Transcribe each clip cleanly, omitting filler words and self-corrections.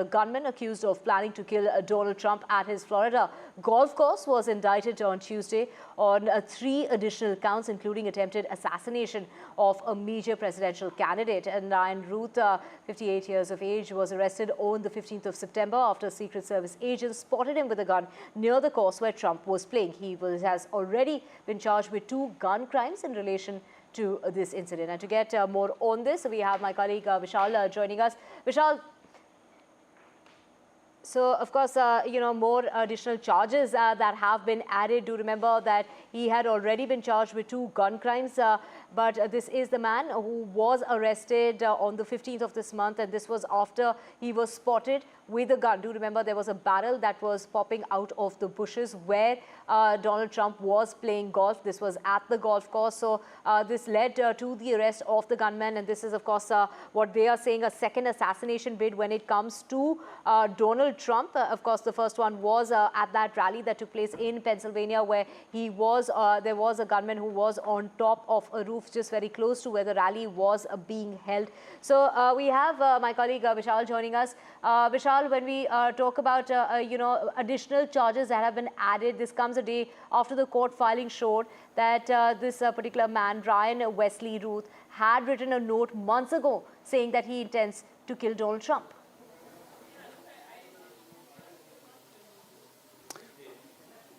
The gunman accused of planning to kill Donald Trump at his Florida golf course was indicted on Tuesday on 3 additional counts, including attempted assassination of a major presidential candidate. And Routh, 58 years of age, was arrested on the 15th of September after Secret Service agents spotted him with a gun near the course where Trump was playing. He has already been charged with 2 gun crimes in relation to this incident. And to get more on this, we have my colleague Vishal joining us. Vishal, so, of course, more additional charges that have been added. Do remember that he had already been charged with 2 gun crimes, but this is the man who was arrested on the 15th of this month, and this was after he was spotted with a gun. Do remember there was a barrel that was popping out of the bushes where Donald Trump was playing golf. This was at the golf course. So this led to the arrest of the gunman, and this is, of course, what they are saying, a second assassination bid when it comes to Donald Trump. Of course, the first one was at that rally that took place in Pennsylvania, where he was there was a gunman who was on top of a roof just very close to where the rally was being held. So we have my colleague Vishal joining us. Vishal, when we talk about additional charges that have been added, this comes a day after the court filing showed that this particular man, Ryan Wesley Routh, had written a note months ago saying that he intends to kill Donald Trump.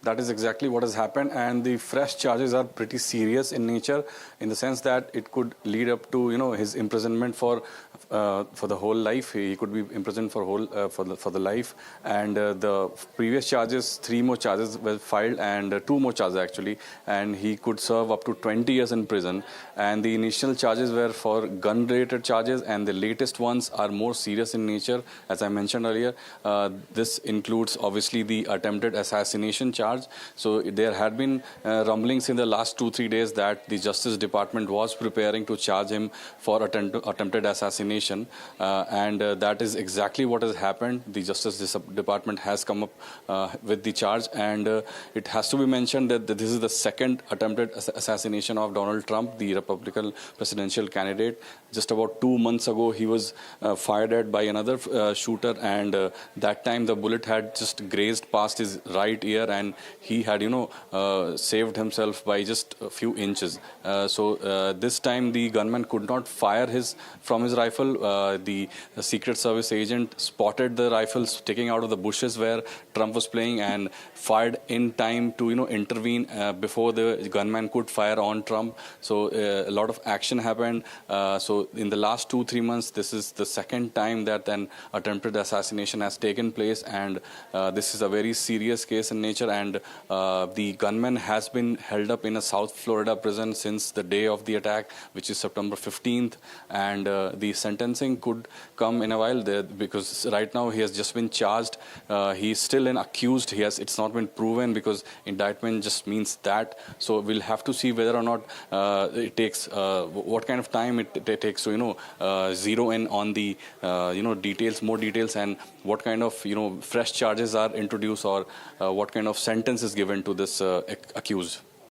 That is exactly what has happened, and the fresh charges are pretty serious in nature, in the sense that it could lead up to his imprisonment for the whole life. He could be imprisoned for the life, and the previous charges, 3 more charges were filed, and 2 more charges actually, and he could serve up to 20 years in prison. And the initial charges were for gun-related charges, and the latest ones are more serious in nature. As I mentioned earlier, this includes obviously the attempted assassination charge. So there had been rumblings in the last 2-3 days that the Justice Department was preparing to charge him for attempted assassination, and that is exactly what has happened. The Justice Department has come up with the charge, and it has to be mentioned that this is the second attempted assassination of Donald Trump, the Republican presidential candidate. Just about 2 months ago, he was fired at by another shooter, and that time the bullet had just grazed past his right ear, and he had, saved himself by just a few inches. So this time the gunman could not fire from his rifle. The Secret Service agent spotted the rifle sticking out of the bushes where Trump was playing and fired in time to, intervene before the gunman could fire on Trump. So a lot of action happened. So in the last 2-3 months, this is the second time that an attempted assassination has taken place, and this is a very serious case in nature. And the gunman has been held up in a South Florida prison since the day of the attack, which is September 15th, and the sentencing could come in a while there, because right now he has just been charged. He is still an accused. It's not been proven, because indictment just means that. So we'll have to see whether or not it takes what kind of time it takes to zero in on the more details, and what kind of fresh charges are introduced, or what kind of sentence is given to this accused.